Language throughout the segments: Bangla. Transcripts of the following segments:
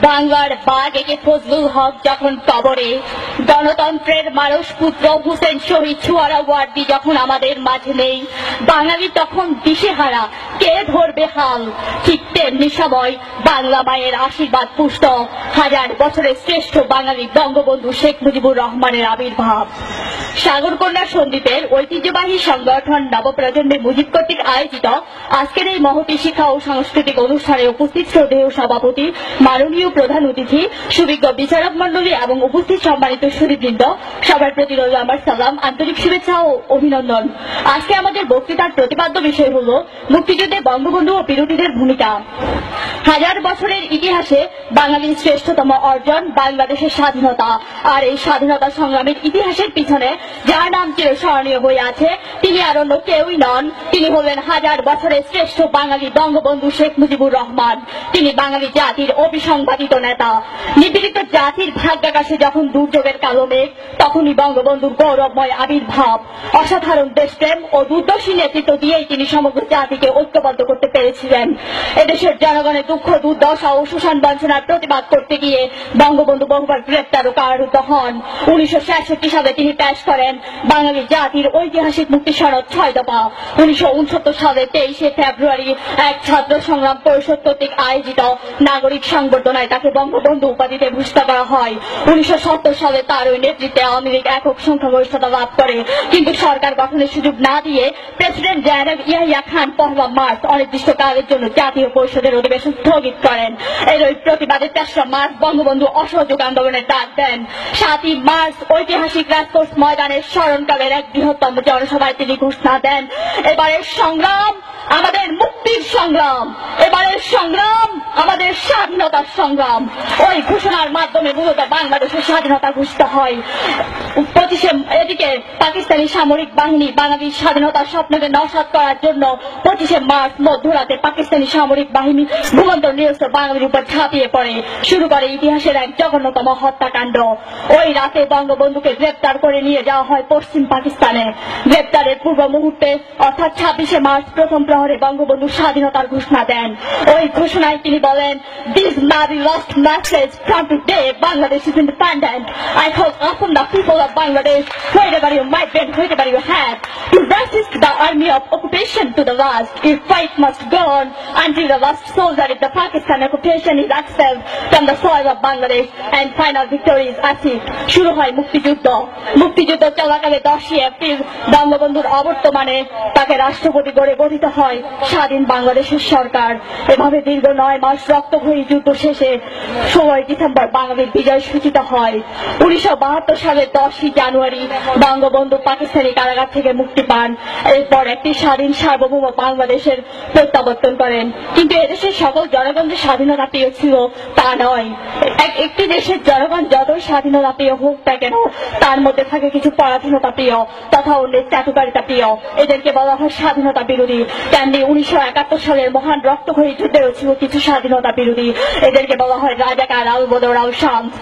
বাংলার বাঘ একে ফজলুল হক যখন কবরে, গণতন্ত্রের মানস পুত্র হুসেন শহীদ সোহরাওয়ার্দী যখন আমাদের মাঝে নেই, বাঙালি তখন দিশেহারা, কে ধরবে হাল। ঠিক তেমনি সময় বাংলা মায়ের আশীর্বাদ পুষ্ট হাজার বছরের শ্রেষ্ঠ বাঙালি বঙ্গবন্ধু শেখ মুজিবুর রহমানের আবির্ভাব। সাগরকন্যা সন্দ্বীপের ঐতিহ্যবাহী সংগঠন নবপ্রজন্মের মুজিব কর্তৃক আয়োজিত আজকের এই মহতী শিক্ষা ও সাংস্কৃতিক অনুষ্ঠানে উপস্থিত শ্রদ্ধেয় সভাপতি, মাননীয় প্রধান অতিথি, সুবিজ্ঞ বিচারক মন্ডলী এবং উপস্থিত সম্মানিত সুধীবৃন্দ, সবার প্রতি রইল আমার সালাম, আন্তরিক শুভেচ্ছা ও অভিনন্দন। আজকে আমাদের বক্তৃতার প্রতিপাদ্য বিষয় হল মুক্তিযুদ্ধে বঙ্গবন্ধু ও বিরোধীদের ভূমিকা। হাজার বছরের ইতিহাসে বাঙালির শ্রেষ্ঠতম অর্জন বাংলাদেশের স্বাধীনতা। আর এই স্বাধীনতা সংগ্রামের ইতিহাসের পিছনে যার নাম চিরস্মরণীয় হয়ে আছে, তিনি আর অন্য কেউই নন, তিনি হলেন হাজার বছরের শ্রেষ্ঠ বাঙালি বঙ্গবন্ধু শেখ মুজিবুর রহমান। তিনি বাঙালি জাতির অবিসংবাদিত নেতা। নিপীড়িত জাতির ভাগ্যাকাশে যখন দুর্যোগের কালো মেঘ, তখনই বঙ্গবন্ধুর গৌরবময় আবির্ভাব। অসাধারণ দেশপ্রেম ও দুর্দর্শী নেতৃত্ব দিয়েই তিনি সমগ্র জাতিকে ঐক্যবদ্ধ করতে পেরেছিলেন। এদেশের জনগণের দুঃখ দুর্দশা ও শোষণ বঞ্চনার প্রতিবাদ করতে গিয়ে বঙ্গবন্ধু বহুবার গ্রেপ্তার ও কারারুদ্ধ হন। 1966 সালে তিনি পেশ করেন বাঙালি জাতির ঐতিহাসিক মুক্তি সনদ 6 দফা। 1969 সালে 23 ফেব্রুয়ারি এক ছাত্র সংগ্রাম পরিষদ কর্তৃক আয়োজিত নাগরিক সংবর্ধনায় তাকে বঙ্গবন্ধু উপাধিতে ভূষিত করা হয়। 1970 সালে তার ওই নেতৃত্বে আওয়ামী লীগ একক সংখ্যাগরিষ্ঠতা লাভ করে, কিন্তু সরকার গঠনের সুযোগ না দিয়ে president general Yahya Khan 1 March অনির্দিষ্টকালের জন্য জাতীয় পরিষদের অধিবেশন স্থগিত করেন। এর ওই প্রতিবাদে 3 মার্চ বঙ্গবন্ধু অসহযোগ আন্দোলনের ডাক দেন। 7 মার্চ ঐতিহাসিক রাজপথ ময়দানের স্মরণকালের এক বৃহত্তম জনসভায় তিনি ঘোষণা দেন, এবারের সংগ্রাম আমাদের মুক্তির সংগ্রাম, এবারের সংগ্রাম আমাদের স্বাধীনতার সংগ্রাম। ওই ঘোষণার মাধ্যমে মূলত বাংলাদেশের স্বাধীনতা ঘোষিত হয়। এদিকে পাকিস্তানি সামরিক বাহিনী বাঙালির স্বাধীনতার স্বপ্নকে নস্যাৎ করার জন্য 25 মার্চ মধ্যরাতে পাকিস্তানি সামরিক বাহিনী ভূমন্ত নিরস্ত্র বাঙালির উপর ঝাঁপিয়ে পড়ে, শুরু করে ইতিহাসের এক জঘন্যতম হত্যাকাণ্ড। ওই রাতে বঙ্গবন্ধুকে গ্রেপ্তার করে নিয়ে যাওয়া হয় পশ্চিম পাকিস্তানে। গ্রেপ্তারের পূর্ব মুহূর্তে অর্থাৎ 26 মার্চ প্রথম প্রহরে বঙ্গবন্ধু স্বাধীনতার ঘোষণা দেন। ওই ঘোষণায় তিনি বলেন, "This may be lost message from today Bangladesh is independent. I call upon the people of Bangladesh, wherever you might be, wherever you have, to resist the army of occupation to the last. Your fight must go on until the last soldier of the Pakistan occupation is expelled from the soil of Bangladesh and final victory is achieved." শুরু হয় মুক্তিযুদ্ধ। মুক্তিযুদ্ধ চলাকালে 10 এপ্রিল বঙ্গবন্ধুর অবর্তমানে তাকে রাষ্ট্রপতি গড়ে গঠিত হয় স্বাধীন বাংলাদেশের সরকার। এভাবে দীর্ঘ 9 মাস রক্তক্ষয়ী যুদ্ধ শেষে 16 ডিসেম্বর বাঙালির বিজয় সূচিত হয়। 1972 সালের 10 জানুয়ারি বঙ্গবন্ধু পাকিস্তানি কারাগার থেকে মুক্তি পান। এরপর একটি স্বাধীন সার্বভৌম বাংলাদেশের প্রত্যাবর্তন করেন। কিন্তু এদেশের সকল জনগণ যে স্বাধীনতা প্রিয় ছিল তা নয়। একটি দেশের জনগণ যতই স্বাধীনতা প্রিয় হোক না কেন, তার মধ্যে থাকে কিছু পরাধীনতা প্রিয় তথা অন্যের চাটুকারিতা প্রিয়। এদেরকে বলা হয় স্বাধীনতা বিরোধী। তেমনি 1971 সালের মহান রক্তক্ষয়ী যুদ্ধেও ছিল কিছু স্বাধীনতা বিরোধী। এদেরকে বলা হয় রাজাকার, আলবদর, আল শামস।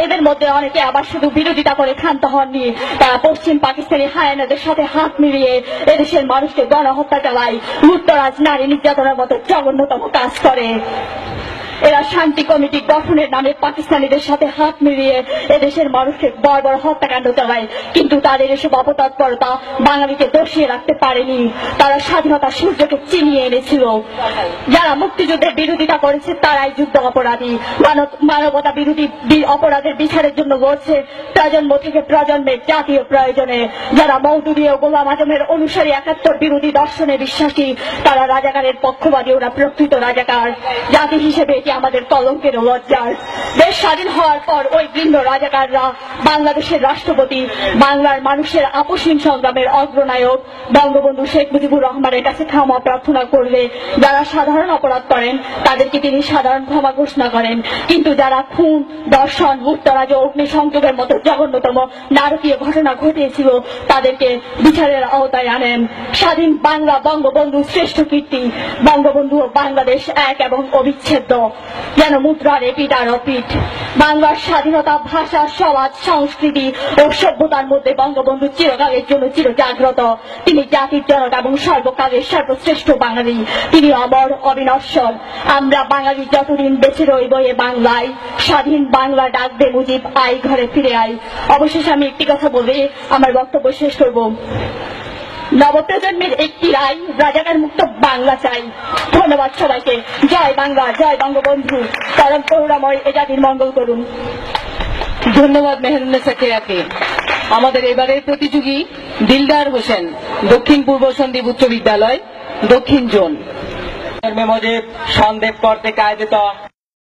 এদের মধ্যে অনেকে আবার শুধু বিরোধিতা করে ক্ষান্ত হননি, তারা পশ্চিম পাকিস্তানি হায়নাদের সাথে হাত মিলিয়ে এদেশের মানুষকে গণহত্যা চালায়, লুটতরাজ, নারী নির্যাতনের মতো জঘন্যতম কাজ করে। এরা শান্তি কমিটি গঠনের নামে পাকিস্তানিদের সাথে হাত মিলিয়ে এদেশের মানুষকে বর্বর হত্যাকাণ্ড চালায়, কিন্তু তাদের এসব অপতৎপরতা বাঙালিকে দোষিয়ে রাখতে পারেনি। তারা স্বাধীনতা সূর্যকে চিনিয়ে এনেছিল। যারা মুক্তিযুদ্ধের বিরোধিতা করেছে তারাই যুদ্ধ অপরাধী। মানবতা বিরোধী অপরাধের বিচারের জন্য লড়ছে প্রজন্ম থেকে প্রজন্মের জাতীয় প্রয়োজনে। যারা মওদুদী ও গোলাম আজমের অনুসারী, 71 বিরোধী দর্শনে বিশ্বাসী, তারা রাজাকারের পক্ষবাদী, ওরা প্রকৃত রাজাকার। জাতি হিসেবে আমাদের কলঙ্কের ও লজ্জার। দেশ স্বাধীন হওয়ার পর ওই বৃন্দ রাজাকাররা বাংলাদেশের রাষ্ট্রপতি, বাংলার মানুষের আপসহীন সংগ্রামের অগ্রনায়ক বঙ্গবন্ধু শেখ মুজিবুর রহমানের কাছে ক্ষমা প্রার্থনা করলে যারা সাধারণ অপরাধ করেন তাদেরকে তিনি সাধারণ ক্ষমা ঘোষণা করেন, কিন্তু যারা খুন, দর্শন, লুটতরাজ ও অগ্নিসংযোগের মতো জঘন্যতম নারকীয় ঘটনা ঘটিয়েছিল তাদেরকে বিচারের আওতায় আনেন। স্বাধীন বাংলা বঙ্গবন্ধুর শ্রেষ্ঠ কীর্তি। বঙ্গবন্ধু ও বাংলাদেশ এক এবং অবিচ্ছেদ্য, যেন মুদ্রার এপিঠ আর অপিঠ। বাংলার স্বাধীনতা, ভাষা, সমাজ, সংস্কৃতি ও সভ্যতার মধ্যে বঙ্গবন্ধু চিরকালের জন্য চিরজাগ্রত। তিনি জাতির জনক এবং সর্বকালের সর্বশ্রেষ্ঠ বাঙালি। তিনি অমর, অবিনশ্বর। আমরা বাঙালি যতদিন বেঁচে রইব এ বাংলায়, স্বাধীন বাংলা ডাকবে মুজিব, আই ঘরে ফিরে আই। অবশেষে আমি একটি কথা বলে আমার বক্তব্য শেষ করব। নবপ্রজন্মের একটি রায়, রাজাকার মুক্ত বাংলা চাই। ধন্যবাদ সবাইকে। জয় বাংলা, জয় বঙ্গবন্ধু। পরম করুণাময় এ জাতির মঙ্গল করুন। ধন্যবাদ মেহেরুন্নেসা কেয়াকে। আমাদের এবারের প্রতিযোগী দিলদার হোসেন, দক্ষিণ পূর্ব সন্দ্বীপ উচ্চ বিদ্যালয়, দক্ষিণ জোন। মুজিব সন্দেহ করতে কায়দিত